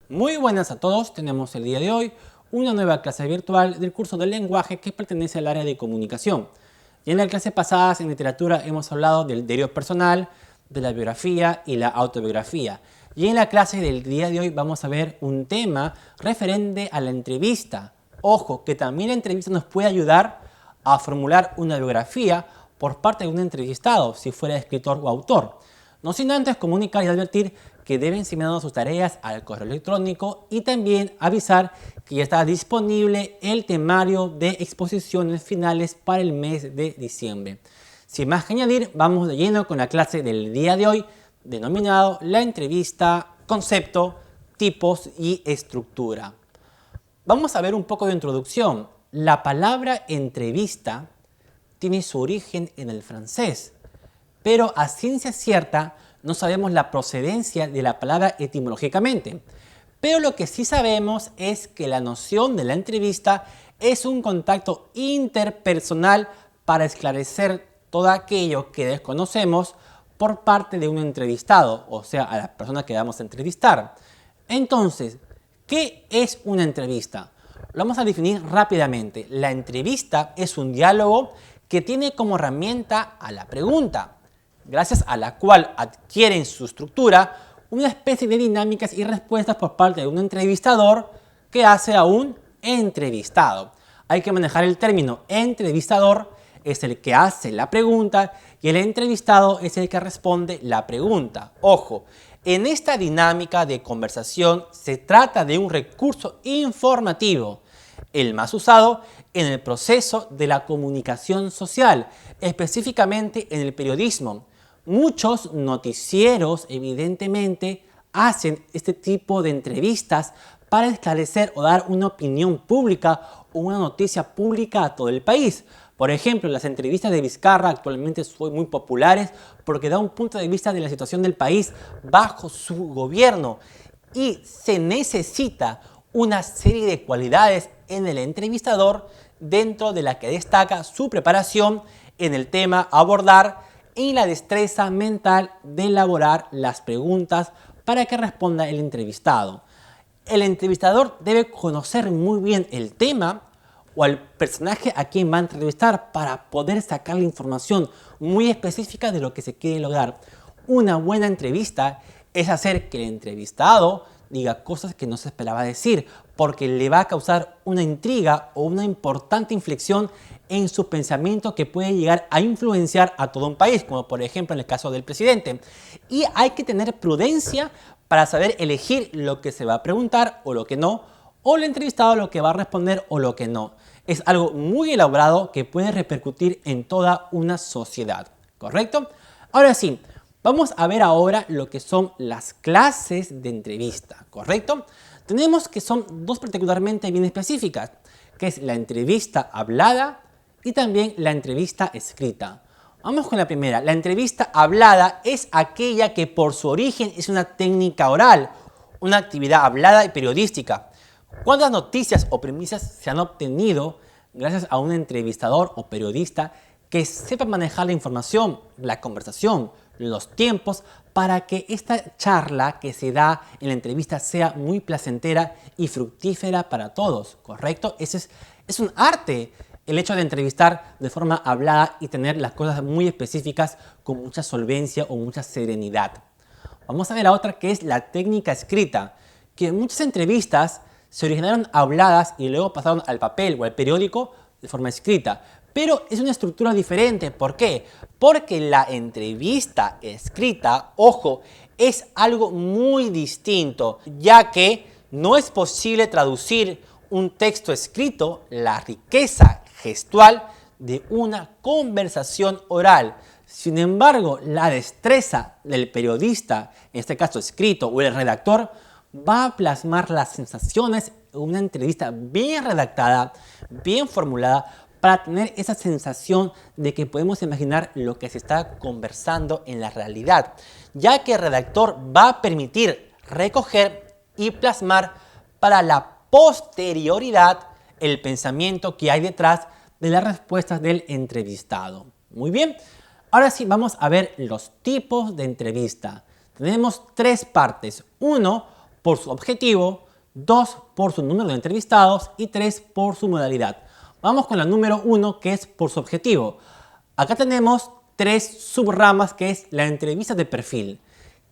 Muy buenas a todos, tenemos el día de hoy una nueva clase virtual del curso de lenguaje que pertenece al área de comunicación. Y en las clases pasadas en literatura hemos hablado del diario personal, de la biografía y la autobiografía. Y en la clase del día de hoy vamos a ver un tema referente a la entrevista. Ojo, que también la entrevista nos puede ayudar a formular una biografía por parte de un entrevistado, si fuera escritor o autor. No sin antes comunicar y advertir que deben enviar sus tareas al correo electrónico y también avisar que ya está disponible el temario de exposiciones finales para el mes de diciembre. Sin más que añadir, vamos de lleno con la clase del día de hoy, denominado la entrevista, concepto, tipos y estructura. Vamos a ver un poco de introducción. La palabra entrevista tiene su origen en el francés, pero a ciencia cierta no sabemos la procedencia de la palabra etimológicamente. Pero lo que sí sabemos es que la noción de la entrevista es un contacto interpersonal para esclarecer todo aquello que desconocemos por parte de un entrevistado, o sea, a la persona que vamos a entrevistar. Entonces, ¿qué es una entrevista? Lo vamos a definir rápidamente. La entrevista es un diálogo que tiene como herramienta a la pregunta, gracias a la cual adquieren su estructura una especie de dinámicas y respuestas por parte de un entrevistador que hace a un entrevistado. Hay que manejar el término entrevistador, es el que hace la pregunta y el entrevistado es el que responde la pregunta. Ojo, en esta dinámica de conversación se trata de un recurso informativo, el más usado en el proceso de la comunicación social, específicamente en el periodismo. Muchos noticieros, evidentemente, hacen este tipo de entrevistas para esclarecer o dar una opinión pública o una noticia pública a todo el país. Por ejemplo, las entrevistas de Vizcarra actualmente son muy populares porque da un punto de vista de la situación del país bajo su gobierno y se necesita una serie de cualidades en el entrevistador, dentro de la que destaca su preparación en el tema a abordar y la destreza mental de elaborar las preguntas para que responda el entrevistado. El entrevistador debe conocer muy bien el tema o al personaje a quien va a entrevistar para poder sacar la información muy específica de lo que se quiere lograr. Una buena entrevista es hacer que el entrevistado diga cosas que no se esperaba decir, porque le va a causar una intriga o una importante inflexión en su pensamiento que puede llegar a influenciar a todo un país, como por ejemplo en el caso del presidente. Y hay que tener prudencia para saber elegir lo que se va a preguntar o lo que no, o el entrevistado lo que va a responder o lo que no. Es algo muy elaborado que puede repercutir en toda una sociedad, ¿correcto? Ahora sí, vamos a ver ahora lo que son las clases de entrevista, ¿correcto? Tenemos que son dos particularmente bien específicas, que es la entrevista hablada y también la entrevista escrita. Vamos con la primera. La entrevista hablada es aquella que por su origen es una técnica oral, una actividad hablada y periodística. ¿Cuántas noticias o premisas se han obtenido gracias a un entrevistador o periodista que sepa manejar la información, la conversación, los tiempos, para que esta charla que se da en la entrevista sea muy placentera y fructífera para todos, ¿correcto? Es un arte el hecho de entrevistar de forma hablada y tener las cosas muy específicas con mucha solvencia o mucha serenidad. Vamos a ver la otra, que es la técnica escrita, que muchas entrevistas se originaron habladas y luego pasaron al papel o al periódico de forma escrita. Pero es una estructura diferente. ¿Por qué? Porque la entrevista escrita, ojo, es algo muy distinto, ya que no es posible traducir un texto escrito, la riqueza gestual de una conversación oral. Sin embargo, la destreza del periodista, en este caso escrito, o el redactor, va a plasmar las sensaciones en una entrevista bien redactada, bien formulada, para tener esa sensación de que podemos imaginar lo que se está conversando en la realidad, ya que el redactor va a permitir recoger y plasmar para la posterioridad el pensamiento que hay detrás de las respuestas del entrevistado. Muy bien, ahora sí vamos a ver los tipos de entrevista. Tenemos tres partes. Uno, por su objetivo, 2 por su número de entrevistados y 3 por su modalidad. Vamos con la número 1, que es por su objetivo. Acá tenemos 3 subramas, que es la entrevista de perfil.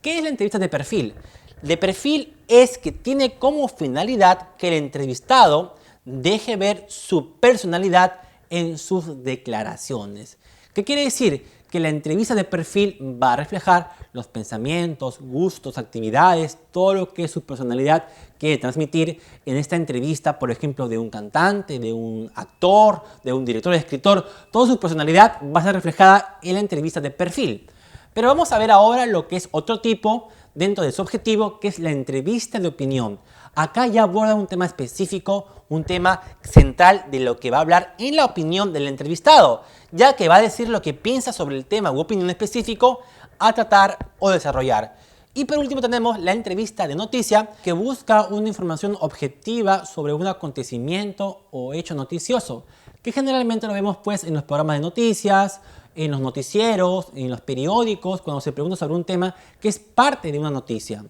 ¿Qué es la entrevista de perfil? De perfil es que tiene como finalidad que el entrevistado deje ver su personalidad en sus declaraciones. ¿Qué quiere decir? Que la entrevista de perfil va a reflejar los pensamientos, gustos, actividades, todo lo que su personalidad quiere transmitir en esta entrevista, por ejemplo, de un cantante, de un actor, de un director, de escritor. Toda su personalidad va a ser reflejada en la entrevista de perfil. Pero vamos a ver ahora lo que es otro tipo dentro de su objetivo, que es la entrevista de opinión. Acá ya aborda un tema específico, un tema central de lo que va a hablar en la opinión del entrevistado, ya que va a decir lo que piensa sobre el tema u opinión específico a tratar o desarrollar. Y por último tenemos la entrevista de noticia, que busca una información objetiva sobre un acontecimiento o hecho noticioso, que generalmente lo vemos pues en los programas de noticias, en los noticieros, en los periódicos, cuando se pregunta sobre un tema que es parte de una noticia.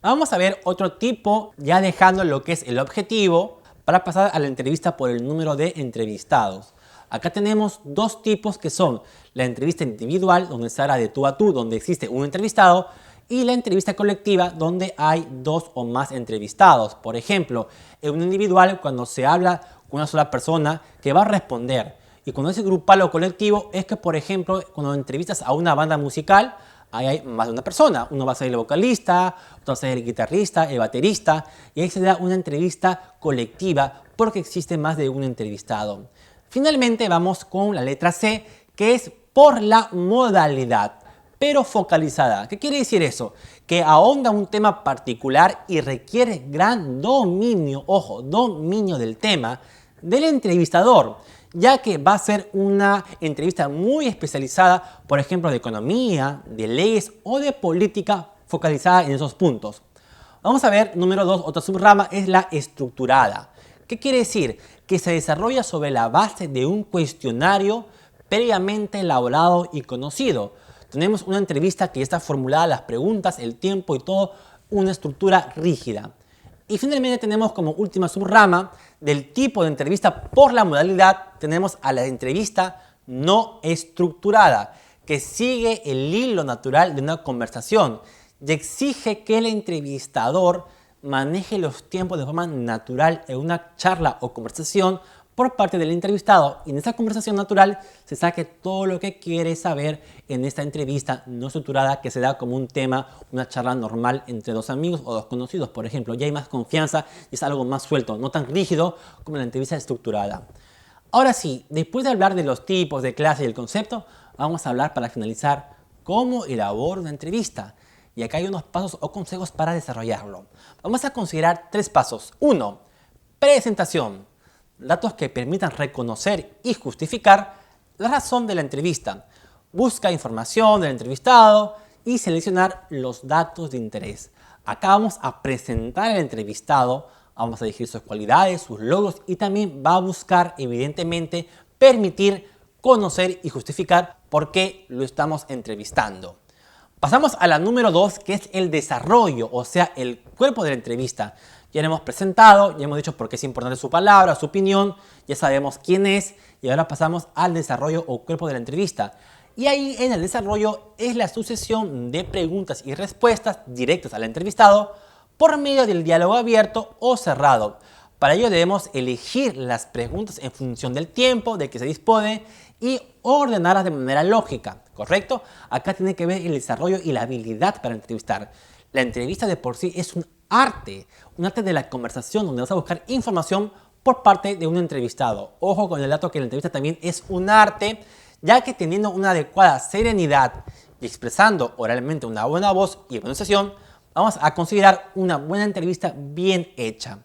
Vamos a ver otro tipo, ya dejando lo que es el objetivo, para pasar a la entrevista por el número de entrevistados. Acá tenemos 2 tipos, que son la entrevista individual, donde se habla de tú a tú, donde existe un entrevistado, y la entrevista colectiva, donde hay 2 o más entrevistados. Por ejemplo, en un individual, cuando se habla con una sola persona que va a responder. Y cuando es grupal o colectivo, es que, por ejemplo, cuando entrevistas a una banda musical, ahí hay más de una persona. Uno va a ser el vocalista, otro va a ser el guitarrista, el baterista, y ahí se da una entrevista colectiva porque existe más de un entrevistado. Finalmente vamos con la letra C, que es por la modalidad, pero focalizada. ¿Qué quiere decir eso? Que ahonda un tema particular y requiere gran dominio, ojo, dominio del tema del entrevistador, ya que va a ser una entrevista muy especializada, por ejemplo, de economía, de leyes o de política, focalizada en esos puntos. Vamos a ver, número 2, otra subrama, es la estructurada. ¿Qué quiere decir? Que se desarrolla sobre la base de un cuestionario previamente elaborado y conocido. Tenemos una entrevista que ya está formulada, las preguntas, el tiempo y todo, una estructura rígida. Y finalmente tenemos como última subrama del tipo de entrevista por la modalidad, tenemos a la entrevista no estructurada, que sigue el hilo natural de una conversación y exige que el entrevistador maneje los tiempos de forma natural en una charla o conversación por parte del entrevistado, y en esa conversación natural se saque todo lo que quiere saber en esta entrevista no estructurada, que se da como un tema, una charla normal entre 2 amigos o 2 conocidos, por ejemplo. Ya hay más confianza y es algo más suelto, no tan rígido como la entrevista estructurada. Ahora sí, después de hablar de los tipos de clase y el concepto, vamos a hablar, para finalizar, cómo elaboro una entrevista. Y acá hay unos pasos o consejos para desarrollarlo. Vamos a considerar 3 pasos. 1. Presentación. Datos que permitan reconocer y justificar la razón de la entrevista. Busca información del entrevistado y seleccionar los datos de interés. Acá vamos a presentar al entrevistado, vamos a elegir sus cualidades, sus logros, y también va a buscar, evidentemente, permitir conocer y justificar por qué lo estamos entrevistando. Pasamos a la número 2, que es el desarrollo, o sea, el cuerpo de la entrevista. Ya lo hemos presentado, ya hemos dicho por qué es importante su palabra, su opinión, ya sabemos quién es, y ahora pasamos al desarrollo o cuerpo de la entrevista. Y ahí en el desarrollo es la sucesión de preguntas y respuestas directas al entrevistado por medio del diálogo abierto o cerrado. Para ello debemos elegir las preguntas en función del tiempo de que se dispone y ordenarlas de manera lógica, ¿correcto? Acá tiene que ver el desarrollo y la habilidad para entrevistar. La entrevista de por sí es un arte de la conversación, donde vas a buscar información por parte de un entrevistado. Ojo con el dato que la entrevista también es un arte, ya que teniendo una adecuada serenidad y expresando oralmente una buena voz y pronunciación, vamos a considerar una buena entrevista bien hecha.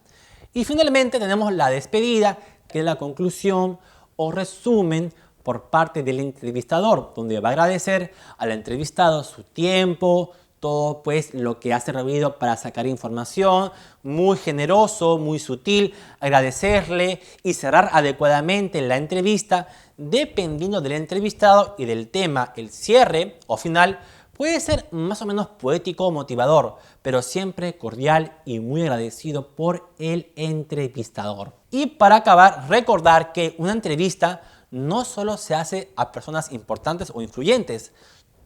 Y finalmente tenemos la despedida, que es la conclusión o resumen por parte del entrevistador, donde va a agradecer al entrevistado su tiempo, todo pues lo que ha servido para sacar información, muy generoso, muy sutil, agradecerle y cerrar adecuadamente la entrevista. Dependiendo del entrevistado y del tema, el cierre o final Puede ser más o menos poético o motivador, pero siempre cordial y muy agradecido por el entrevistador. Y para acabar, recordar que una entrevista no solo se hace a personas importantes o influyentes.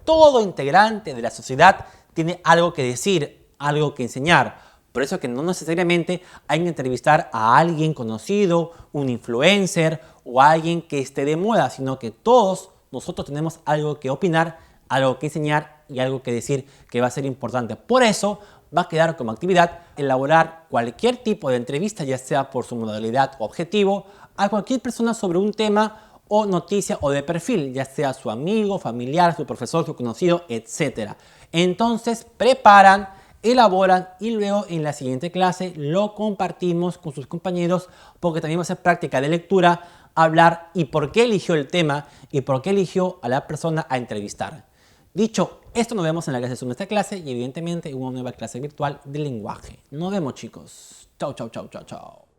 Todo integrante de la sociedad tiene algo que decir, algo que enseñar. Por eso que no necesariamente hay que entrevistar a alguien conocido, un influencer o a alguien que esté de moda, sino que todos nosotros tenemos algo que opinar, algo que enseñar y algo que decir que va a ser importante. Por eso va a quedar como actividad elaborar cualquier tipo de entrevista, ya sea por su modalidad o objetivo, a cualquier persona sobre un tema o noticia o de perfil, ya sea su amigo, familiar, su profesor, su conocido, etc. Entonces preparan, elaboran y luego en la siguiente clase lo compartimos con sus compañeros, porque también va a ser práctica de lectura, hablar y por qué eligió el tema y por qué eligió a la persona a entrevistar. Dicho esto, nos vemos en la clase de esta clase y evidentemente una nueva clase virtual de lenguaje. Nos vemos, chicos. Chao, chao, chao, chao, chao.